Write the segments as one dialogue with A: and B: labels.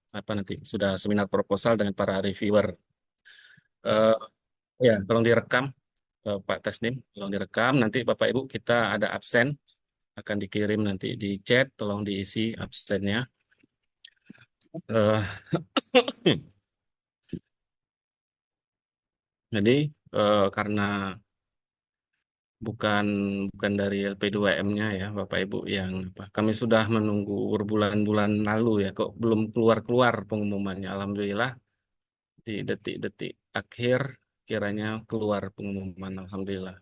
A: apa nanti sudah seminar proposal dengan para reviewer. Eh, ya, tolong direkam Pak Tasnim, tolong direkam. Nanti Bapak Ibu kita ada absen akan dikirim nanti di chat, tolong diisi absennya. Eh, jadi karena bukan bukan dari LP2M-nya ya Bapak Ibu yang apa. Kami sudah menunggu berbulan-bulan lalu ya kok belum keluar-keluar pengumumannya. Alhamdulillah di detik-detik akhir kiranya keluar pengumuman Alhamdulillah.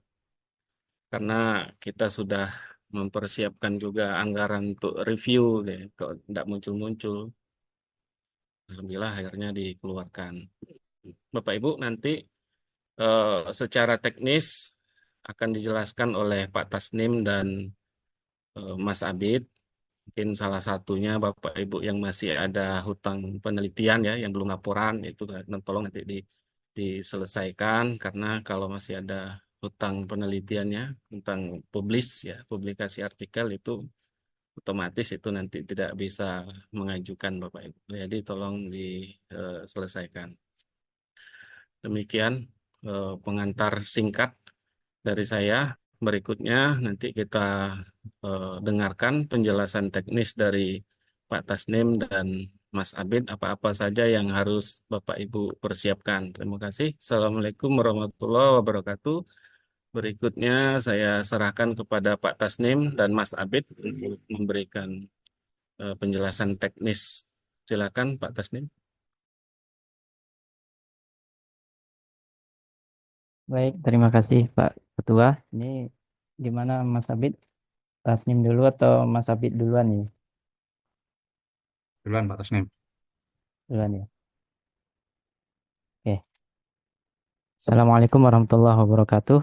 A: Karena kita sudah mempersiapkan juga anggaran untuk review deh kok tidak muncul-muncul. Alhamdulillah akhirnya dikeluarkan. Bapak Ibu nanti secara teknis akan dijelaskan oleh Pak Tasnim dan Mas Abid. Mungkin salah satunya Bapak Ibu yang masih ada hutang penelitian ya, yang belum laporan itu tolong nanti diselesaikan karena kalau masih ada hutang penelitiannya tentang publish ya, publikasi artikel itu otomatis itu nanti tidak bisa mengajukan Bapak Ibu. Jadi tolong diselesaikan. Demikian pengantar singkat dari saya. Berikutnya nanti kita dengarkan penjelasan teknis dari Pak Tasnim dan Mas Abid apa-apa saja yang harus Bapak Ibu persiapkan. Terima kasih. Assalamualaikum warahmatullahi wabarakatuh. Berikutnya saya serahkan kepada Pak Tasnim dan Mas Abid untuk memberikan penjelasan teknis. Silakan Pak Tasnim.
B: Baik, terima kasih Pak Ketua. Ini gimana Mas Abid? Tasnim dulu atau Mas Abid duluan nih?
C: Duluan Pak Tasnim.
B: Duluan ya. Oke. Assalamualaikum warahmatullahi wabarakatuh.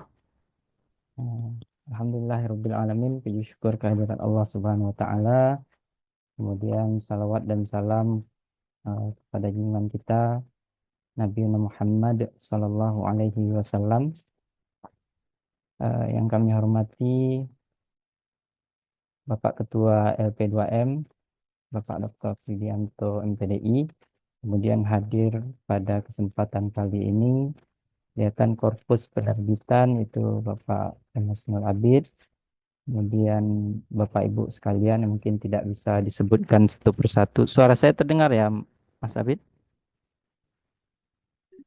B: Eh, Alhamdulillahirabbil alamin. Puji syukur kehadirat Allah Subhanahu wa taala. Kemudian salawat dan salam kepada junjungan kita Nabi Muhammad sallallahu alaihi wasallam. Yang kami hormati Bapak Ketua LP2M, Bapak Dr. Widianto MPDI. Kemudian hadir pada kesempatan kali ini kelihatan korpus penerbitan itu Bapak Emasnul Abid, kemudian Bapak Ibu sekalian yang mungkin tidak bisa disebutkan satu persatu. Suara saya terdengar ya, Mas Abid?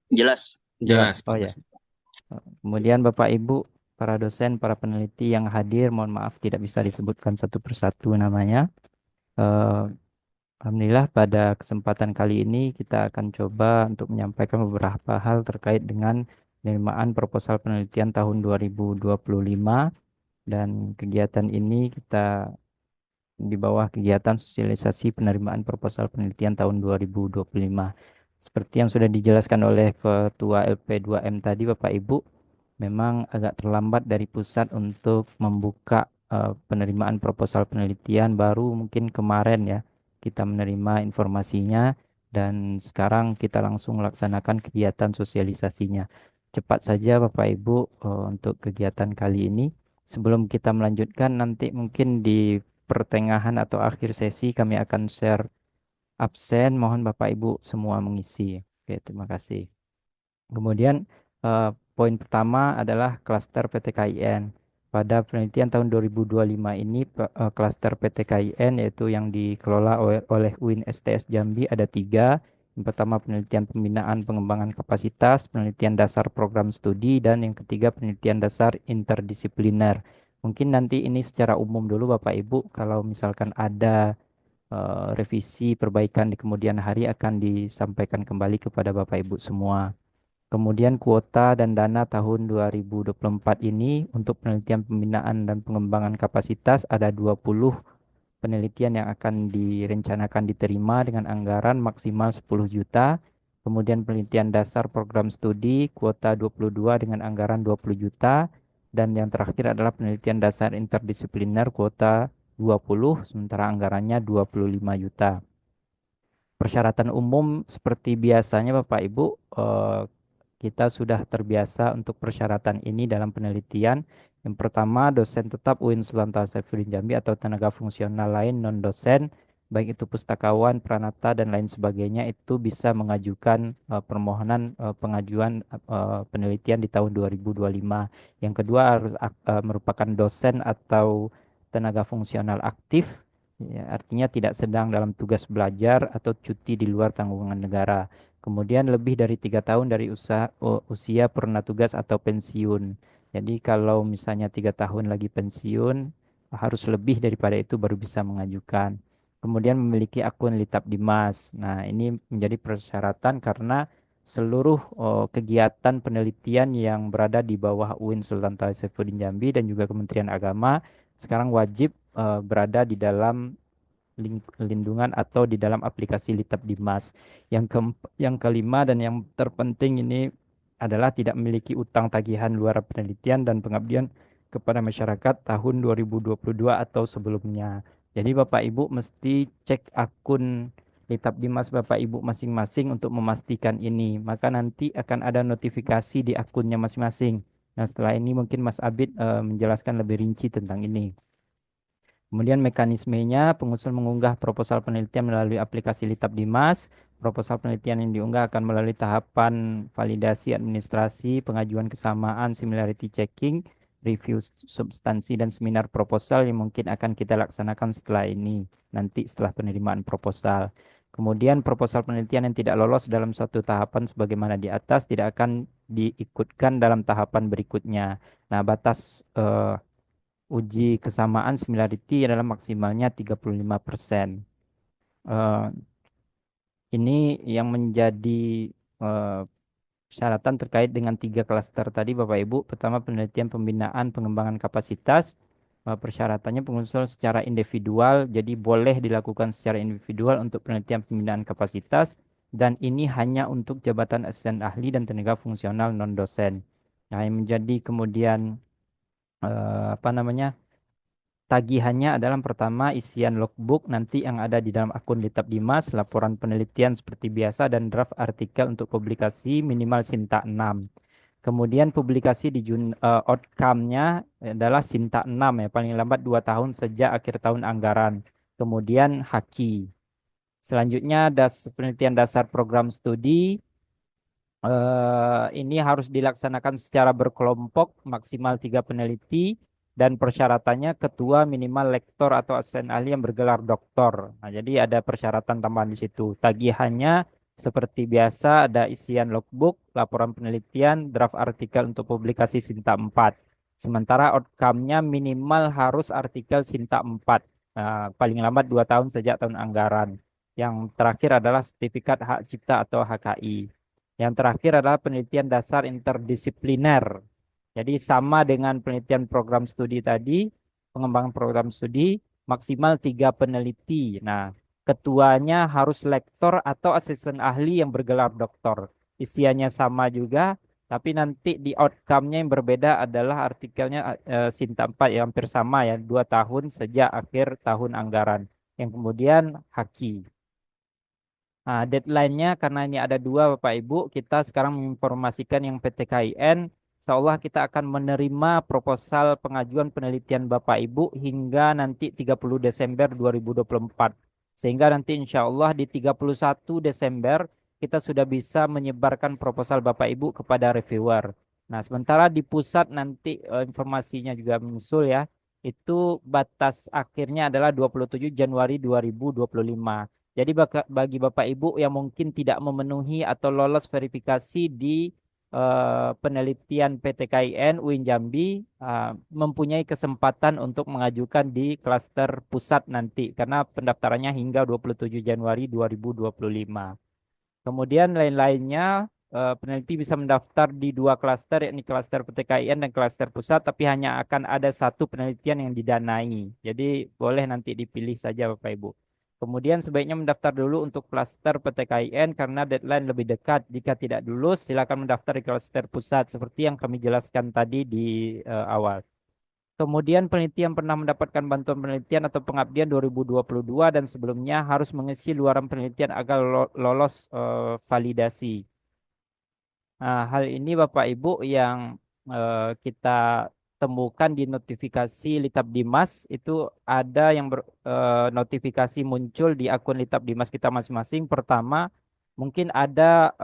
D: Jelas.
B: Jelas.
A: Jelas,
B: Oh
A: Pak
B: ya.
A: Tasnim.
B: Kemudian Bapak Ibu, para dosen, para peneliti yang hadir, mohon maaf tidak bisa disebutkan satu persatu namanya. Eh, Alhamdulillah pada kesempatan kali ini kita akan coba untuk menyampaikan beberapa hal terkait dengan penerimaan proposal penelitian tahun 2025 dan kegiatan ini kita di bawah kegiatan sosialisasi penerimaan proposal penelitian tahun 2025. Seperti yang sudah dijelaskan oleh Ketua LP2M tadi Bapak Ibu, memang agak terlambat dari pusat untuk membuka penerimaan proposal penelitian baru mungkin kemarin ya kita menerima informasinya dan sekarang kita langsung melaksanakan kegiatan sosialisasinya. Cepat saja Bapak Ibu untuk kegiatan kali ini. Sebelum kita melanjutkan nanti mungkin di pertengahan atau akhir sesi kami akan share absen. Mohon Bapak Ibu semua mengisi. Oke, terima kasih. Kemudian poin pertama adalah klaster PTKIN. Pada penelitian tahun 2025 ini klaster PTKIN yaitu yang dikelola oleh UIN STS Jambi ada tiga. Yang pertama penelitian pembinaan pengembangan kapasitas, penelitian dasar program studi, dan yang ketiga penelitian dasar interdisipliner. Mungkin nanti ini secara umum dulu Bapak Ibu, kalau misalkan ada revisi perbaikan di kemudian hari akan disampaikan kembali kepada Bapak Ibu semua. Kemudian kuota dan dana tahun 2024 ini untuk penelitian pembinaan dan pengembangan kapasitas ada 20 penelitian yang akan direncanakan diterima dengan anggaran maksimal 10 juta. Kemudian penelitian dasar program studi kuota 22 dengan anggaran 20 juta. Dan yang terakhir adalah penelitian dasar interdisipliner kuota 20, sementara anggarannya 25 juta. Persyaratan umum seperti biasanya Bapak Ibu, kita sudah terbiasa untuk persyaratan ini dalam penelitian. Yang pertama, dosen tetap UIN Sultan Saifuddin Jambi atau tenaga fungsional lain non-dosen baik itu pustakawan, pranata dan lain sebagainya itu bisa mengajukan permohonan pengajuan penelitian di tahun 2025. Yang kedua harus merupakan dosen atau tenaga fungsional aktif, ya, artinya tidak sedang dalam tugas belajar atau cuti di luar tanggungan negara. Kemudian lebih dari 3 tahun dari usia purna tugas atau pensiun. Jadi kalau misalnya 3 tahun lagi pensiun, harus lebih daripada itu baru bisa mengajukan. Kemudian memiliki akun Litap Dimas. Nah, ini menjadi persyaratan karena seluruh kegiatan penelitian yang berada di bawah UIN Sultan Toha Saifuddin Jambi dan juga Kementerian Agama sekarang wajib berada di dalam lindungan atau di dalam aplikasi Litap Dimas. Yang kelima dan yang terpenting ini adalah tidak memiliki utang tagihan luar penelitian dan pengabdian kepada masyarakat tahun 2022 atau sebelumnya. Jadi Bapak Ibu mesti cek akun Litap Dimas Bapak Ibu masing-masing untuk memastikan ini. Maka nanti akan ada notifikasi di akunnya masing-masing. Nah, setelah ini mungkin Mas Abid menjelaskan lebih rinci tentang ini. Kemudian mekanismenya, pengusul mengunggah proposal penelitian melalui aplikasi Litap Dimas. Proposal penelitian yang diunggah akan melalui tahapan validasi administrasi, pengajuan kesamaan, similarity checking, review substansi, dan seminar proposal yang mungkin akan kita laksanakan setelah ini, nanti setelah penerimaan proposal. Kemudian proposal penelitian yang tidak lolos dalam suatu tahapan sebagaimana di atas tidak akan diikutkan dalam tahapan berikutnya. Nah, batas uji kesamaan similarity adalah maksimalnya 35%. Eh, ini yang menjadi eh, syaratan terkait dengan 3 klaster tadi Bapak Ibu. Pertama, penelitian pembinaan pengembangan kapasitas. Persyaratannya pengusul secara individual, jadi boleh dilakukan secara individual untuk penelitian pembinaan kapasitas dan ini hanya untuk jabatan asisten ahli dan tenaga fungsional non dosen. Nah, yang menjadi kemudian apa namanya? Tagihannya adalah yang pertama isian logbook nanti yang ada di dalam akun Litap Dimas, laporan penelitian seperti biasa dan draft artikel untuk publikasi minimal Sinta 6. Kemudian publikasi di outcome-nya adalah Sinta 6 ya, paling lambat 2 tahun sejak akhir tahun anggaran. Kemudian Haki. Selanjutnya penelitian dasar program studi. Ini harus dilaksanakan secara berkelompok maksimal 3 peneliti dan persyaratannya ketua minimal lektor atau asisten ahli yang bergelar doktor. Nah, jadi ada persyaratan tambahan di situ. Tagihannya seperti biasa ada isian logbook, laporan penelitian, draft artikel untuk publikasi Sinta 4. Sementara outcome-nya minimal harus artikel Sinta 4. Nah, paling lambat 2 tahun sejak tahun anggaran. Yang terakhir adalah sertifikat hak cipta atau HKI. Yang terakhir adalah penelitian dasar interdisipliner. Jadi sama dengan penelitian program studi tadi, pengembangan program studi maksimal 3 peneliti. Nah, ketuanya harus lektor atau asisten ahli yang bergelar doktor. Isiannya sama juga, tapi nanti di outcome-nya yang berbeda adalah artikelnya Sinta 4 yang hampir sama ya, 2 tahun sejak akhir tahun anggaran. Yang kemudian Haki. Nah, deadline-nya karena ini ada 2 Bapak Ibu, kita sekarang menginformasikan yang PTKIN. Insya Allah kita akan menerima proposal pengajuan penelitian Bapak Ibu hingga nanti 30 Desember 2024. Sehingga nanti insya Allah di 31 Desember kita sudah bisa menyebarkan proposal Bapak Ibu kepada reviewer. Nah, sementara di pusat nanti informasinya juga menyusul ya. Itu batas akhirnya adalah 27 Januari 2025. Jadi bagi Bapak Ibu yang mungkin tidak memenuhi atau lolos verifikasi di penelitian PTKIN UIN Jambi mempunyai kesempatan untuk mengajukan di klaster pusat nanti karena pendaftarannya hingga 27 Januari 2025. Kemudian lain-lainnya peneliti bisa mendaftar di 2 klaster yakni klaster PTKIN dan klaster pusat tapi hanya akan ada 1 penelitian yang didanai. Jadi boleh nanti dipilih saja Bapak Ibu. Kemudian sebaiknya mendaftar dulu untuk klaster PTKIN karena deadline lebih dekat. Jika tidak lulus, silakan mendaftar di klaster pusat seperti yang kami jelaskan tadi di awal. Kemudian peneliti yang pernah mendapatkan bantuan penelitian atau pengabdian 2022 dan sebelumnya harus mengisi luaran penelitian agar lolos validasi. Nah, hal ini Bapak Ibu yang kita temukan di notifikasi Litab Dimas itu ada yang notifikasi muncul di akun Litab Dimas kita masing-masing. Pertama, mungkin ada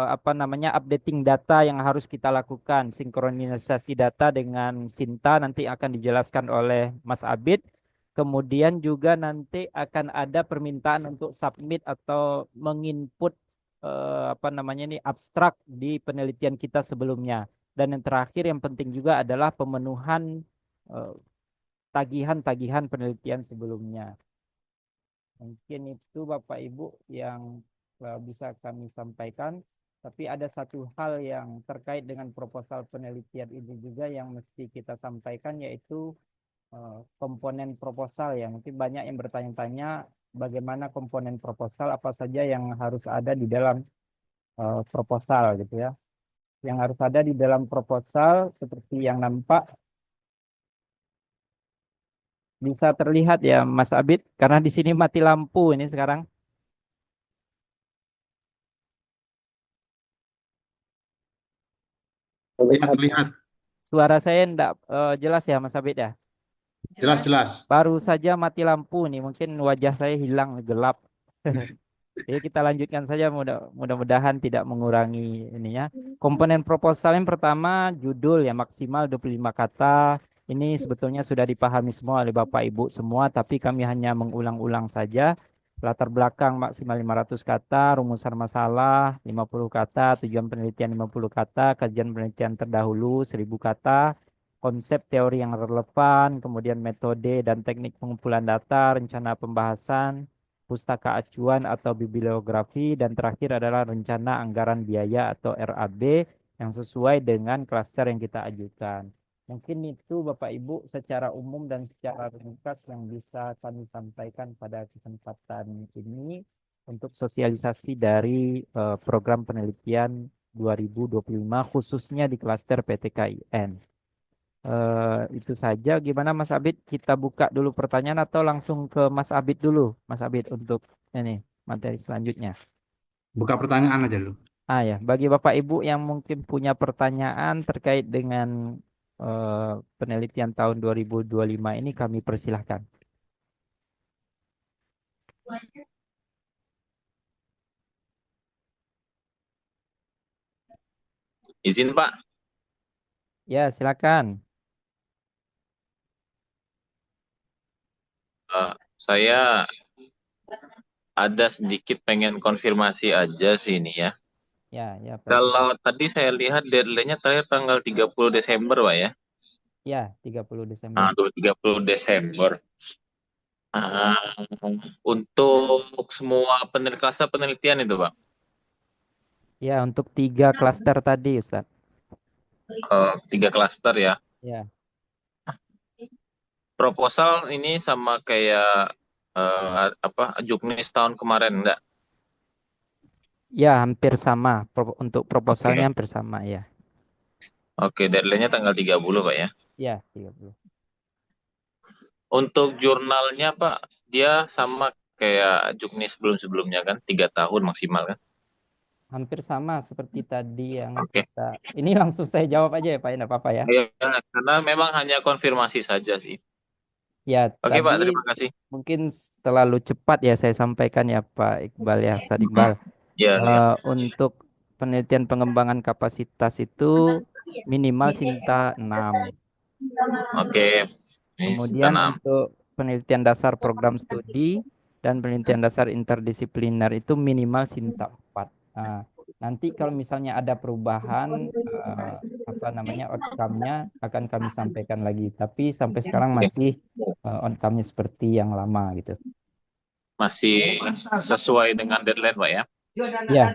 B: apa namanya updating data yang harus kita lakukan, sinkronisasi data dengan Sinta nanti akan dijelaskan oleh Mas Abid. Kemudian juga nanti akan ada permintaan untuk submit atau menginput apa namanya ini abstrak di penelitian kita sebelumnya. Dan yang terakhir yang penting juga adalah pemenuhan eh, tagihan-tagihan penelitian sebelumnya. Mungkin itu Bapak Ibu yang bisa kami sampaikan. Tapi ada satu hal yang terkait dengan proposal penelitian ini juga yang mesti kita sampaikan, yaitu komponen proposal ya. Mungkin banyak yang bertanya-tanya bagaimana komponen proposal, apa saja yang harus ada di dalam proposal gitu ya. Yang harus ada di dalam proposal seperti yang nampak bisa terlihat ya Mas Abid, karena di sini mati lampu ini sekarang.
C: Terlihat, terlihat.
B: Suara saya enggak jelas ya Mas Abid ya.
C: Jelas, jelas.
B: Baru saja mati lampu nih, mungkin wajah saya hilang gelap. Jadi kita lanjutkan saja, mudah-mudahan tidak mengurangi ininya. Komponen proposal yang pertama judul ya, maksimal 25 kata. Ini sebetulnya sudah dipahami semua oleh Bapak Ibu semua, tapi kami hanya mengulang-ulang saja. Latar belakang maksimal 500 kata, rumusan masalah 50 kata, tujuan penelitian 50 kata, kajian penelitian terdahulu 1000 kata, konsep teori yang relevan, kemudian metode dan teknik pengumpulan data, rencana pembahasan, pustaka acuan atau bibliografi, dan terakhir adalah rencana anggaran biaya atau RAB yang sesuai dengan klaster yang kita ajukan. Mungkin itu Bapak Ibu secara umum dan secara ringkas yang bisa kami sampaikan pada kesempatan ini untuk sosialisasi dari program penelitian 2025 khususnya di klaster PTKIN. Itu saja. Gimana Mas Abid? Kita buka dulu pertanyaan atau langsung ke Mas Abid dulu, Mas Abid, untuk ini materi selanjutnya.
C: Buka pertanyaan aja dulu.
B: Ya, bagi Bapak Ibu yang mungkin punya pertanyaan terkait dengan penelitian tahun 2025 ini, kami persilahkan.
D: Izin Pak,
B: Ya, silakan.
D: saya ada sedikit pengen konfirmasi aja sih ini ya.
B: Ya, ya, Pak.
D: Kalau tadi saya lihat deadline-nya terakhir tanggal 30 Desember, Pak ya.
B: Ya, 30 Desember.
D: 30 Desember. Ah, untuk semua penelitian itu, Pak.
B: Ya, untuk 3 klaster tadi, Ustaz.
D: 3 klaster ya.
B: Ya.
D: Proposal ini sama kayak Juknis tahun kemarin enggak?
B: Ya, hampir sama. Untuk proposalnya
D: Oke.
B: hampir sama ya.
D: Oke, deadline-nya tanggal 30, Pak ya.
B: Ya, 30.
D: Untuk jurnalnya Pak, dia sama kayak Juknis sebelum-sebelumnya kan, 3 tahun maksimal kan?
B: Hampir sama seperti tadi yang
D: Oke.
B: kita. Ini langsung saya jawab aja ya Pak, ya, nggak apa-apa ya.
D: Ya, karena memang hanya konfirmasi saja sih.
B: Ya,
D: Oke
B: tadi
D: Pak, terima kasih.
B: mungkin terlalu cepat ya saya sampaikan ya Pak Iqbal ya, Ustadz Iqbal.
D: Ya, ya.
B: Untuk penelitian pengembangan kapasitas itu minimal Sinta 6.
D: Oke. Ini
B: Kemudian
D: tanam.
B: untuk penelitian dasar program studi dan penelitian dasar interdisipliner itu minimal Sinta 4. Nah, nanti kalau misalnya ada perubahan apa namanya outcome-nya akan kami sampaikan lagi. Tapi sampai sekarang
D: Oke.
B: masih outcome-nya seperti yang lama gitu.
D: Masih sesuai dengan deadline Pak ya.
B: Ya.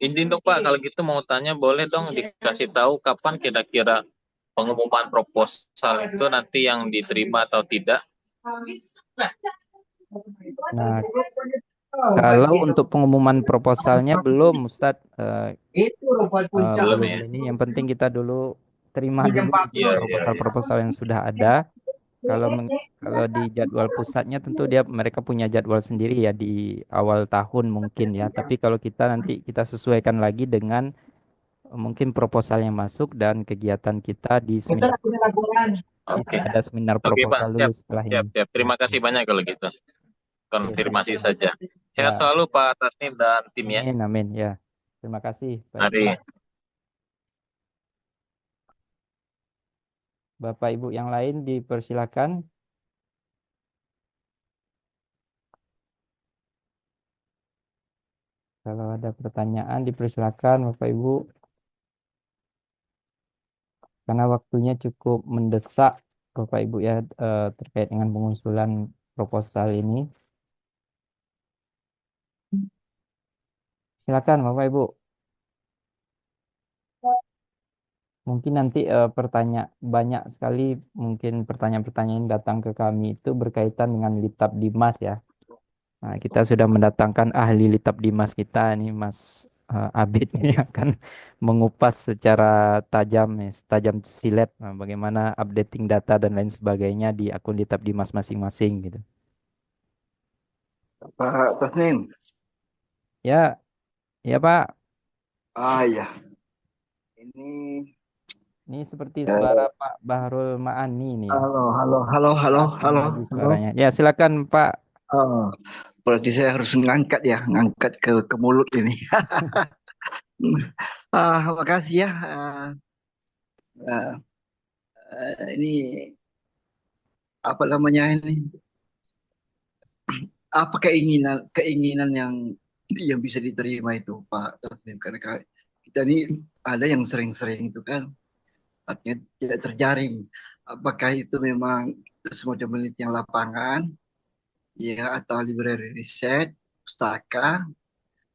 D: Ini dong Pak, kalau gitu mau tanya boleh dong dikasih tahu kapan kira-kira pengumuman proposal itu nanti yang diterima atau tidak?
B: Nah, kalau untuk pengumuman proposalnya belum, Ustadz.
D: Belum ya?
B: Ini yang penting kita dulu terima dulu
D: Iya, iya,
B: proposal-proposal yang sudah ada. Kalau di jadwal pusatnya tentu mereka punya jadwal sendiri ya di awal tahun mungkin ya. Tapi kalau kita nanti kita sesuaikan lagi dengan mungkin proposal yang masuk dan kegiatan kita di
E: Kita
B: seminar.
E: punya laporan.
D: Oke.
B: Ada seminar
D: Oke, Pak.
B: proposal dulu
D: Siap.
B: setelah
D: Siap,
B: ini.
D: siap. Terima
B: Oke.
D: kasih banyak kalau gitu.
B: Oke,
D: Konfirmasi saja. Sehat
B: Ya,
D: selalu Pak Tasnim dan tim ya.
B: amin, amin ya. Terima kasih, Pak Ibu.
D: Mari.
B: Bapak Ibu yang lain dipersilakan. Kalau ada pertanyaan dipersilakan Bapak Ibu. Karena waktunya cukup mendesak Bapak Ibu ya terkait dengan pengusulan proposal ini. Silakan Bapak Ibu. Mungkin nanti banyak sekali mungkin pertanyaan-pertanyaan yang datang ke kami itu berkaitan dengan Litab Dimas ya. Nah, kita sudah mendatangkan ahli Litab Dimas kita nih Mas Abid ini akan mengupas secara tajam ya, tajam silet bagaimana updating data dan lain sebagainya di akun Litab Dimas masing-masing gitu.
F: Pak Tasnim.
B: Ya, ya Pak.
F: Ya. Ini
B: Ini seperti suara Pak Bahrul Maani nih ya.
F: halo, halo, halo, halo,
B: Asing
F: halo,
B: lagi
F: halo.
B: suaranya. Ya, silakan Pak.
F: Oh, berarti saya harus ngangkat ya, ngangkat ke mulut ini. Makasih ya. Ah, ini apa namanya ini? Apa keinginan yang bisa diterima itu Pak Tasnim? Karena kita ini ada yang sering-sering itu kan, artinya tidak terjaring. Apakah itu memang semacam penelitian lapangan, ya, atau library riset, pustaka,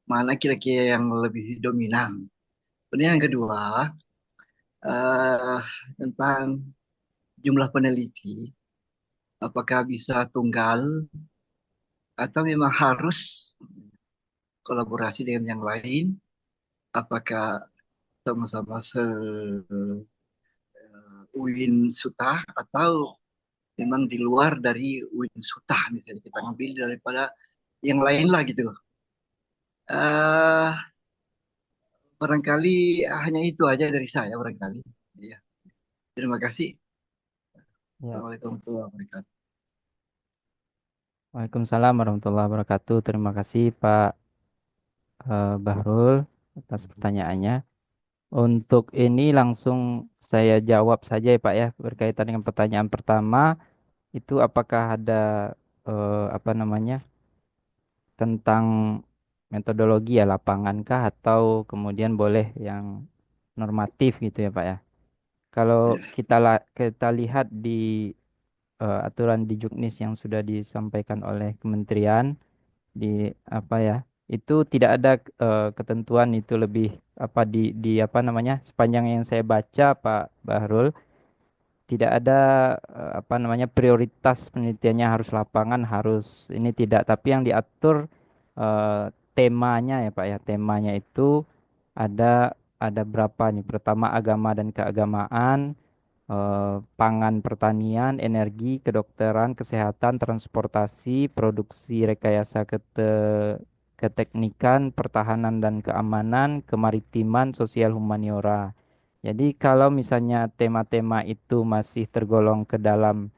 F: mana kira-kira yang lebih dominan. Kemudian yang kedua, eh, tentang jumlah peneliti, apakah bisa tunggal atau memang harus kolaborasi dengan yang lain, apakah sama-sama UIN Sutah atau memang di luar dari UIN Sutah, misalnya kita ambil daripada yang lain lah gitu. eh Barangkali hanya itu aja dari saya barangkali. Iya. Terima kasih.
B: Ya.
F: Assalamualaikum warahmatullahi wabarakatuh.
B: Waalaikumsalam warahmatullahi wabarakatuh. Terima kasih Pak Bahrul atas pertanyaannya. Untuk ini langsung saya jawab saja ya Pak ya berkaitan dengan pertanyaan pertama itu apakah ada apa namanya tentang metodologi ya lapangankah atau kemudian boleh yang normatif gitu ya Pak ya. Kalau kita lihat di aturan di Juknis yang sudah disampaikan oleh kementerian di apa ya itu tidak ada ketentuan itu lebih apa di apa namanya sepanjang yang saya baca Pak Bahrul tidak ada apa namanya prioritas penelitiannya harus lapangan harus ini tidak tapi yang diatur temanya ya Pak ya temanya itu ada berapa nih pertama agama dan keagamaan pangan pertanian, energi, kedokteran, kesehatan, transportasi, produksi, rekayasa keteknikan, pertahanan dan keamanan, kemaritiman, sosial humaniora. Jadi kalau misalnya tema-tema itu masih tergolong ke dalam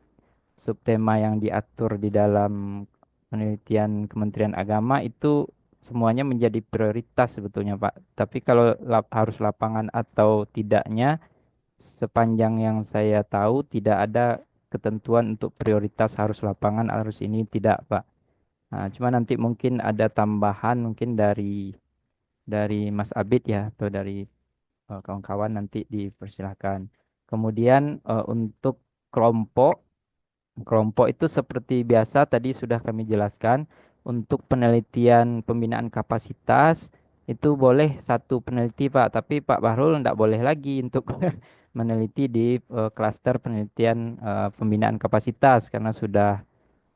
B: subtema yang diatur di dalam penelitian Kementerian Agama itu semuanya menjadi prioritas sebetulnya Pak. Tapi kalau harus lapangan atau tidaknya sepanjang yang saya tahu tidak ada ketentuan untuk prioritas harus lapangan harus ini tidak Pak. Nah, cuma nanti mungkin ada tambahan mungkin dari Mas Abid ya atau dari kawan-kawan nanti dipersilahkan. Kemudian untuk kelompok kelompok itu seperti biasa tadi sudah kami jelaskan untuk penelitian pembinaan kapasitas itu boleh satu peneliti Pak, tapi Pak Bahrul tidak boleh lagi untuk meneliti di klaster penelitian pembinaan kapasitas karena sudah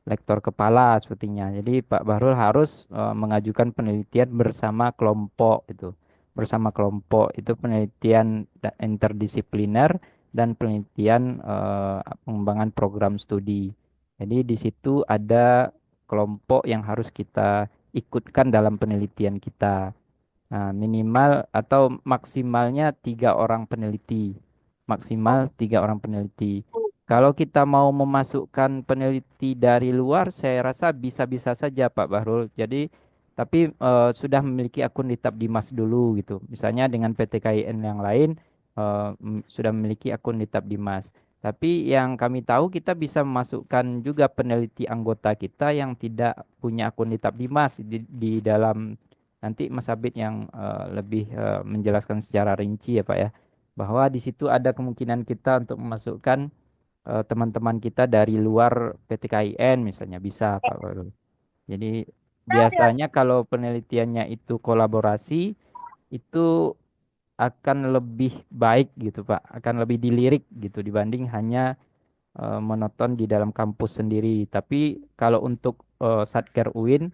B: lektor kepala sepertinya. Jadi Pak Bahrul harus mengajukan penelitian bersama kelompok itu. Bersama kelompok itu penelitian interdisipliner dan penelitian pengembangan program studi. Jadi di situ ada kelompok yang harus kita ikutkan dalam penelitian kita. Nah, minimal atau maksimalnya 3 orang peneliti. Maksimal 3 orang peneliti. Kalau kita mau memasukkan peneliti dari luar, saya rasa bisa-bisa saja Pak Bahrul. Jadi, tapi sudah memiliki akun di Tabdimas dulu gitu. Misalnya dengan PT KIN yang lain sudah memiliki akun di Tabdimas. Tapi yang kami tahu kita bisa memasukkan juga peneliti anggota kita yang tidak punya akun di Tabdimas di dalam. Nanti Mas Abid yang lebih menjelaskan secara rinci ya Pak ya, bahwa di situ ada kemungkinan kita untuk memasukkan teman-teman kita dari luar PT KIN misalnya bisa Pak Baru. Jadi biasanya kalau penelitiannya itu kolaborasi itu akan lebih baik gitu Pak, akan lebih dilirik gitu dibanding hanya monoton di dalam kampus sendiri. Tapi kalau untuk Satker UIN,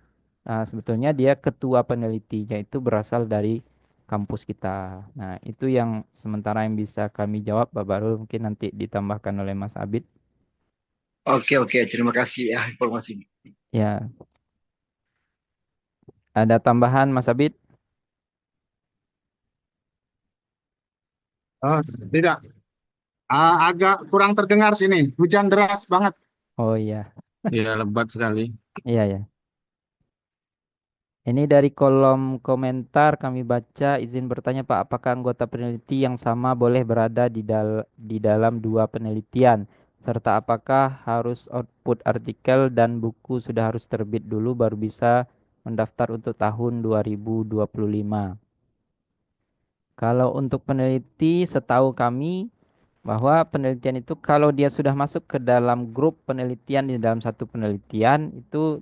B: sebetulnya dia ketua penelitinya itu berasal dari kampus kita. Nah, itu yang sementara yang bisa kami jawab, Pak Barul. Mungkin nanti ditambahkan oleh Mas Abid.
F: Oke, oke. Terima kasih ya informasinya.
B: Ya, ada tambahan Mas Abid?
C: Oh, tidak. Agak kurang terdengar sini. Hujan deras banget.
B: Oh iya,
A: Ya, lebat sekali.
B: iya ya. Ini dari kolom komentar kami baca izin bertanya Pak, apakah anggota peneliti yang sama boleh berada di dalam 2 penelitian? Serta apakah harus output artikel dan buku sudah harus terbit dulu baru bisa mendaftar untuk tahun 2025? Kalau untuk peneliti setahu kami bahwa penelitian itu kalau dia sudah masuk ke dalam grup penelitian di dalam satu penelitian itu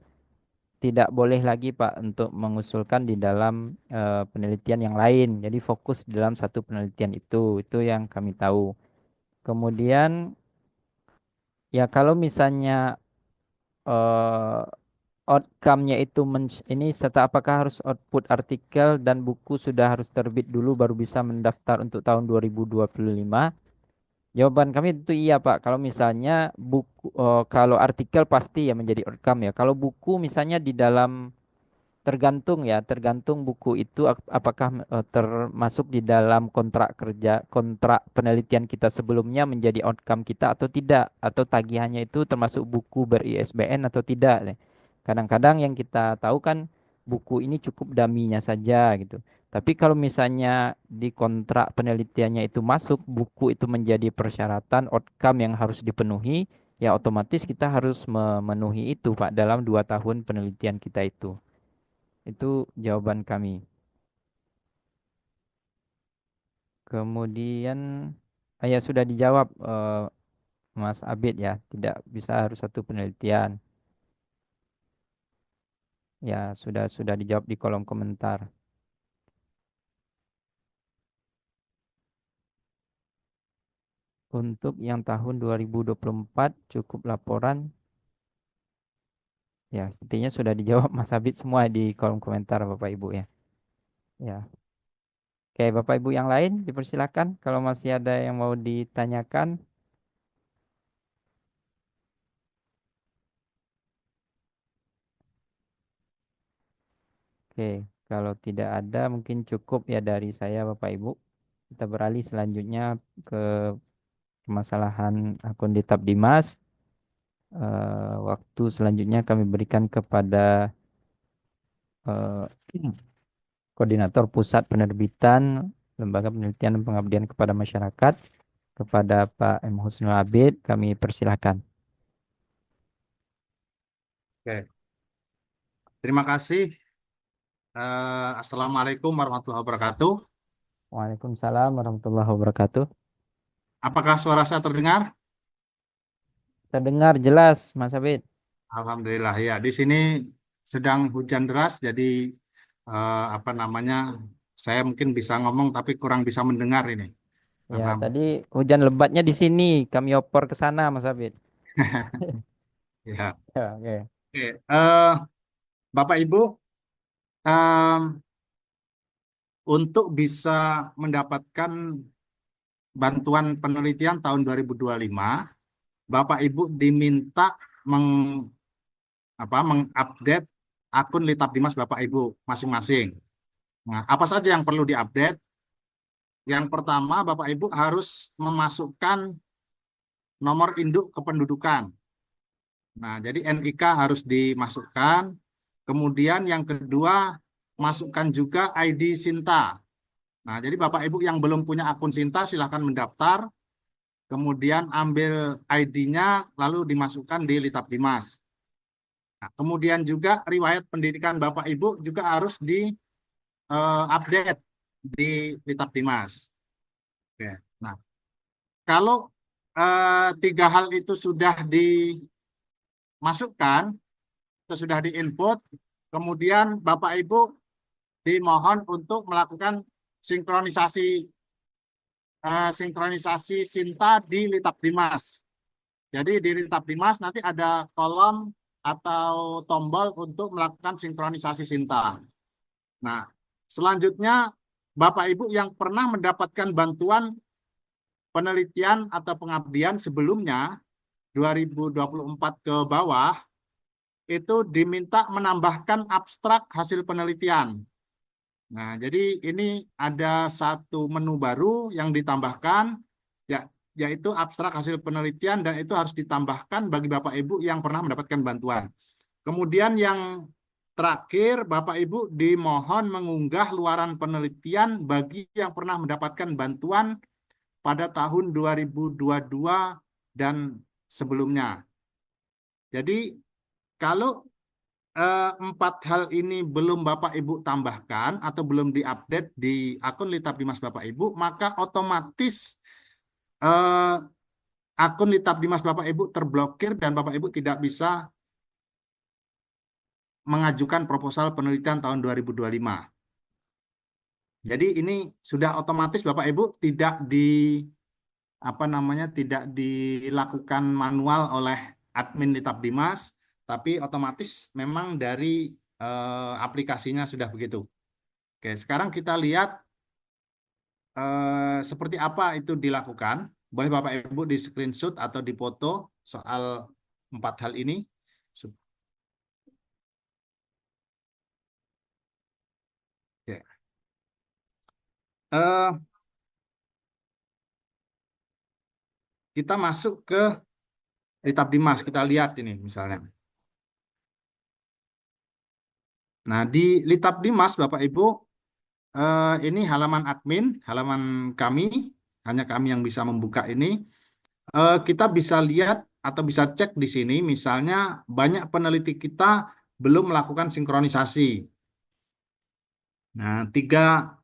B: tidak boleh lagi Pak untuk mengusulkan di dalam penelitian yang lain. Jadi fokus di dalam satu penelitian itu yang kami tahu. Kemudian ya kalau misalnya eh, outcome-nya itu ini serta apakah harus output artikel dan buku sudah harus terbit dulu baru bisa mendaftar untuk tahun 2025? Jawaban kami itu iya Pak. Kalau misalnya buku, kalau artikel pasti ya menjadi outcome ya. Kalau buku misalnya di dalam tergantung ya, tergantung buku itu apakah termasuk di dalam kontrak kerja, kontrak penelitian kita sebelumnya menjadi outcome kita atau tidak, atau tagihannya itu termasuk buku ber-ISBN atau tidak. Kadang-kadang yang kita tahu kan buku ini cukup daminya saja gitu. Tapi kalau misalnya di kontrak penelitiannya itu masuk, buku itu menjadi persyaratan outcome yang harus dipenuhi, ya otomatis kita harus memenuhi itu Pak dalam 2 tahun penelitian kita itu. Itu jawaban kami. Kemudian ya sudah dijawab Mas Abid ya, tidak bisa harus satu penelitian. Ya, sudah dijawab di kolom komentar. Untuk yang tahun 2024 cukup laporan. Ya, sepertinya sudah dijawab Mas Abid semua di kolom komentar Bapak Ibu ya. Ya. Oke, Bapak Ibu yang lain dipersilakan kalau masih ada yang mau ditanyakan. Oke, kalau tidak ada mungkin cukup ya dari saya Bapak Ibu. Kita beralih selanjutnya ke permasalahan akun di Tabdimas. Waktu selanjutnya kami berikan kepada eh, Koordinator Pusat Penerbitan Lembaga Penelitian dan Pengabdian kepada Masyarakat, kepada Pak M. Husnul Abid. Kami persilahkan.
C: Oke. Terima kasih. Assalamualaikum warahmatullahi wabarakatuh.
B: Waalaikumsalam warahmatullahi wabarakatuh.
C: Apakah suara saya terdengar?
B: Terdengar jelas, Mas Abid.
C: Alhamdulillah ya. Di sini sedang hujan deras, jadi apa namanya? Saya mungkin bisa ngomong tapi kurang bisa mendengar ini.
B: Ya,
C: Karena
B: tadi hujan lebatnya di sini. Kami oper ke sana, Mas Abid.
C: ya.
B: Ya, oke.
C: Oke. Bapak Ibu, em, untuk bisa mendapatkan bantuan penelitian tahun 2025, Bapak Ibu diminta meng, mengupdate akun Litabdimas Bapak Ibu masing-masing. Nah, apa saja yang perlu diupdate? Yang pertama, Bapak Ibu harus memasukkan nomor induk kependudukan. Nah, jadi NIK harus dimasukkan. Kemudian yang kedua, masukkan juga ID Sinta. Nah, jadi Bapak Ibu yang belum punya akun Sinta silahkan mendaftar. Kemudian ambil ID-nya lalu dimasukkan di Litap Dimas. Nah, kemudian juga riwayat pendidikan Bapak Ibu juga harus di-update di Litap Dimas. Oke. Nah, kalau tiga hal itu sudah dimasukkan, atau sudah di-input, kemudian Bapak Ibu dimohon untuk melakukan sinkronisasi Sinta di Litap Dimas. Jadi di Litap Dimas nanti ada kolom atau tombol untuk melakukan sinkronisasi Sinta. Nah, selanjutnya Bapak Ibu yang pernah mendapatkan bantuan penelitian atau pengabdian sebelumnya 2024 ke bawah itu diminta menambahkan abstrak hasil penelitian. Nah, jadi ini ada satu menu baru yang ditambahkan, yaitu abstrak hasil penelitian, dan itu harus ditambahkan bagi Bapak Ibu yang pernah mendapatkan bantuan. Kemudian yang terakhir, Bapak Ibu dimohon mengunggah luaran penelitian bagi yang pernah mendapatkan bantuan pada tahun 2022 dan sebelumnya. Jadi kalau empat hal ini belum Bapak Ibu tambahkan atau belum diupdate di akun Litap Dimas Bapak Ibu, maka otomatis akun Litap Dimas Bapak Ibu terblokir dan Bapak Ibu tidak bisa mengajukan proposal penelitian tahun 2025. Jadi ini sudah otomatis Bapak Ibu tidak dilakukan manual oleh admin Litap Dimas, tapi otomatis memang dari aplikasinya sudah begitu. Oke, sekarang kita lihat seperti apa itu dilakukan. Boleh Bapak Ibu di screenshot atau di foto soal 4 hal ini. Oke. Kita masuk ke Litap Dimas, kita lihat ini misalnya. Nah, di Litap Dimas Bapak Ibu, ini halaman admin, halaman kami, hanya kami yang bisa membuka ini. Kita bisa lihat atau bisa cek di sini, misalnya banyak peneliti kita belum melakukan sinkronisasi. Nah, 3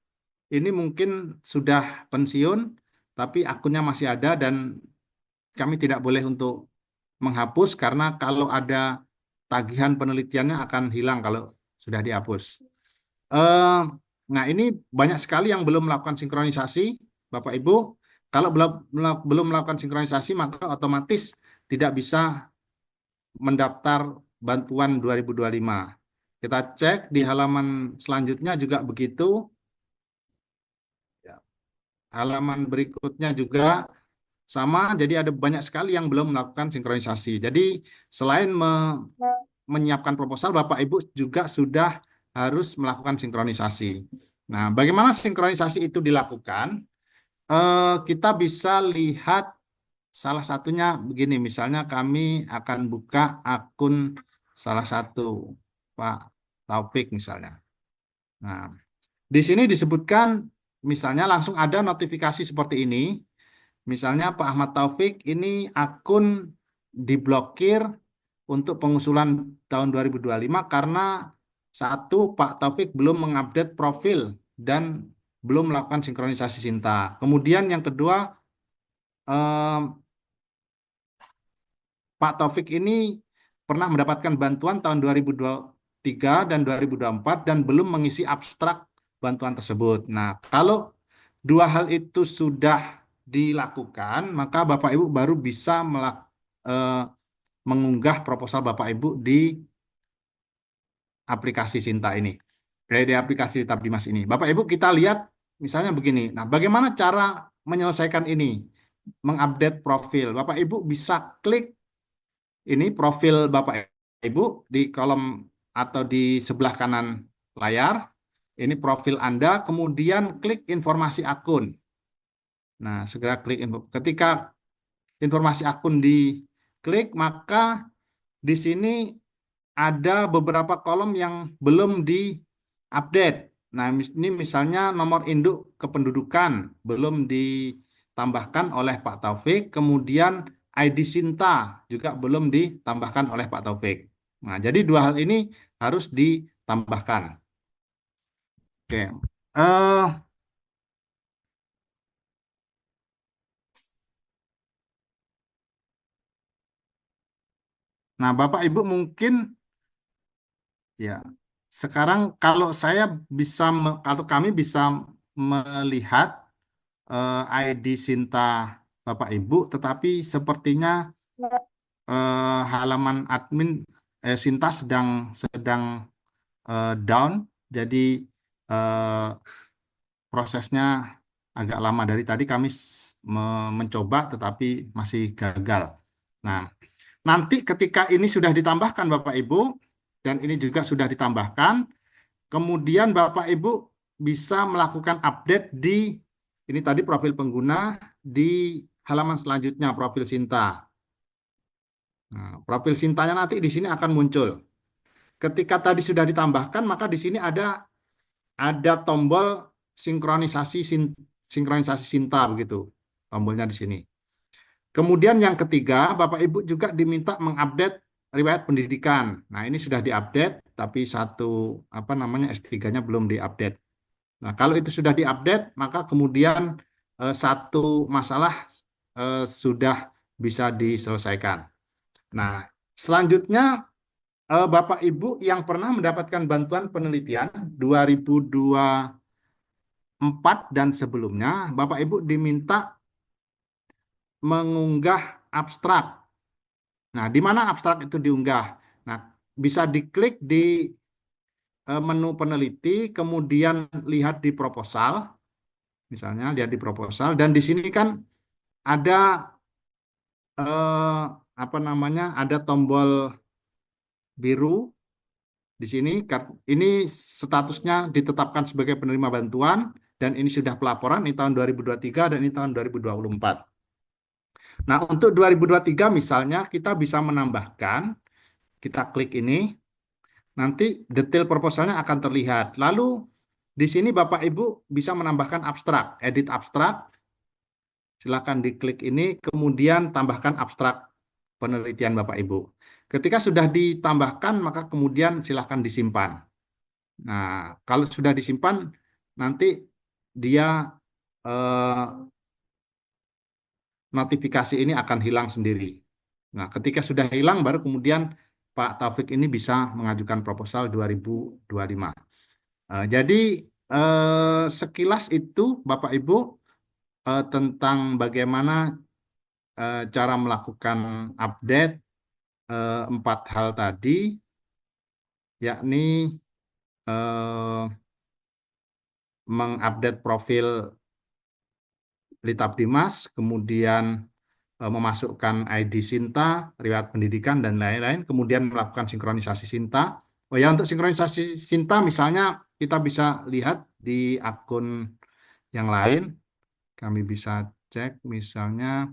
C: ini mungkin sudah pensiun, tapi akunnya masih ada dan kami tidak boleh untuk menghapus karena kalau ada tagihan penelitiannya akan hilang kalau sudah dihapus. Nah, ini banyak sekali yang belum melakukan sinkronisasi, Bapak Ibu. Kalau belum melakukan sinkronisasi, maka otomatis tidak bisa mendaftar bantuan 2025. Kita cek di halaman selanjutnya juga begitu. Halaman berikutnya juga sama, jadi ada banyak sekali yang belum melakukan sinkronisasi. Jadi selain menyiapkan proposal, Bapak Ibu juga sudah harus melakukan sinkronisasi. Nah, bagaimana sinkronisasi itu dilakukan? Kita bisa lihat salah satunya begini, misalnya kami akan buka akun salah satu Pak Taufik misalnya. Nah, di sini disebutkan misalnya langsung ada notifikasi seperti ini. Misalnya Pak Ahmad Taufik ini akun diblokir untuk pengusulan tahun 2025 karena satu, Pak Taufik belum mengupdate profil dan belum melakukan sinkronisasi Sinta. Kemudian yang kedua, Pak Taufik ini pernah mendapatkan bantuan tahun 2023 dan 2024 dan belum mengisi abstrak bantuan tersebut. Nah, kalau 2 hal itu sudah dilakukan, maka Bapak Ibu baru bisa mengunggah proposal Bapak Ibu di aplikasi Sinta ini. Di aplikasi Litap Dimas ini. Bapak Ibu kita lihat misalnya begini. Nah, bagaimana cara menyelesaikan ini? Mengupdate profil. Bapak Ibu bisa klik ini profil Bapak Ibu di kolom atau di sebelah kanan layar. Ini profil Anda, kemudian klik informasi akun. Nah, segera klik info. Ketika informasi akun diklik, maka di sini ada beberapa kolom yang belum di-update. Nah, ini misalnya nomor induk kependudukan belum ditambahkan oleh Pak Taufik, kemudian ID Sinta juga belum ditambahkan oleh Pak Taufik. Nah, jadi dua hal ini harus ditambahkan. Oke. Nah, Bapak Ibu mungkin ya sekarang kalau saya bisa atau kami bisa melihat ID Sinta Bapak Ibu, tetapi sepertinya halaman admin Sinta sedang down, jadi eh, prosesnya agak lama. Dari tadi kami mencoba tetapi masih gagal. Nah, nanti ketika ini sudah ditambahkan Bapak Ibu, dan ini juga sudah ditambahkan, kemudian Bapak Ibu bisa melakukan update di ini tadi profil pengguna di halaman selanjutnya, profil Sinta. Nah, profil Sintanya nanti di sini akan muncul. Ketika tadi sudah ditambahkan, maka di sini ada tombol sinkronisasi Sinta begitu. Tombolnya di sini. Kemudian yang ketiga, Bapak Ibu juga diminta mengupdate riwayat pendidikan. Nah, ini sudah diupdate, tapi S3-nya belum diupdate. Nah, kalau itu sudah diupdate, maka kemudian satu masalah sudah bisa diselesaikan. Nah, selanjutnya Bapak Ibu yang pernah mendapatkan bantuan penelitian 2024 dan sebelumnya, Bapak Ibu diminta mengunggah abstrak. Nah, di mana abstrak itu diunggah? Nah, bisa diklik di menu peneliti, kemudian lihat di proposal, misalnya lihat di proposal, dan di sini kan ada ada tombol biru di sini. Ini statusnya ditetapkan sebagai penerima bantuan, dan ini sudah pelaporan, ini tahun 2023 dan ini tahun 2024. Nah, untuk 2023 misalnya kita bisa menambahkan, kita klik ini, nanti detail proposalnya akan terlihat. Lalu di sini Bapak Ibu bisa menambahkan abstrak, edit abstrak. Silakan diklik ini, kemudian tambahkan abstrak penelitian Bapak Ibu. Ketika sudah ditambahkan, maka kemudian silakan disimpan. Nah, kalau sudah disimpan, nanti dia notifikasi ini akan hilang sendiri. Nah, ketika sudah hilang, baru kemudian Pak Taufik ini bisa mengajukan proposal 2025. Jadi sekilas itu Bapak Ibu tentang bagaimana cara melakukan update 4 hal tadi, yakni mengupdate profil Litap Dimas, kemudian memasukkan ID Sinta, riwayat pendidikan, dan lain-lain, kemudian melakukan sinkronisasi Sinta. Oh ya, untuk sinkronisasi Sinta misalnya kita bisa lihat di akun yang lain, kami bisa cek misalnya,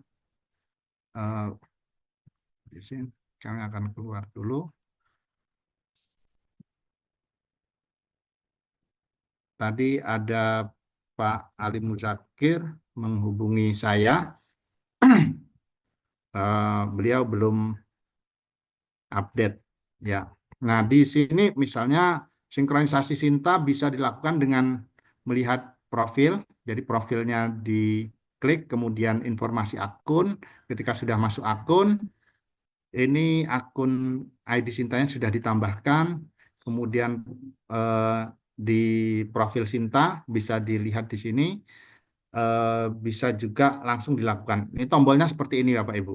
C: di sini kami akan keluar dulu. Tadi ada Pak Ali Muzakir menghubungi saya. Beliau belum update ya. Nah, di sini misalnya sinkronisasi Sinta bisa dilakukan dengan melihat profil. Jadi profilnya diklik, kemudian informasi akun. Ketika sudah masuk akun, ini akun ID Sintanya sudah ditambahkan. Kemudian di profil Sinta bisa dilihat di sini. Bisa juga langsung dilakukan. Ini tombolnya seperti ini Bapak Ibu.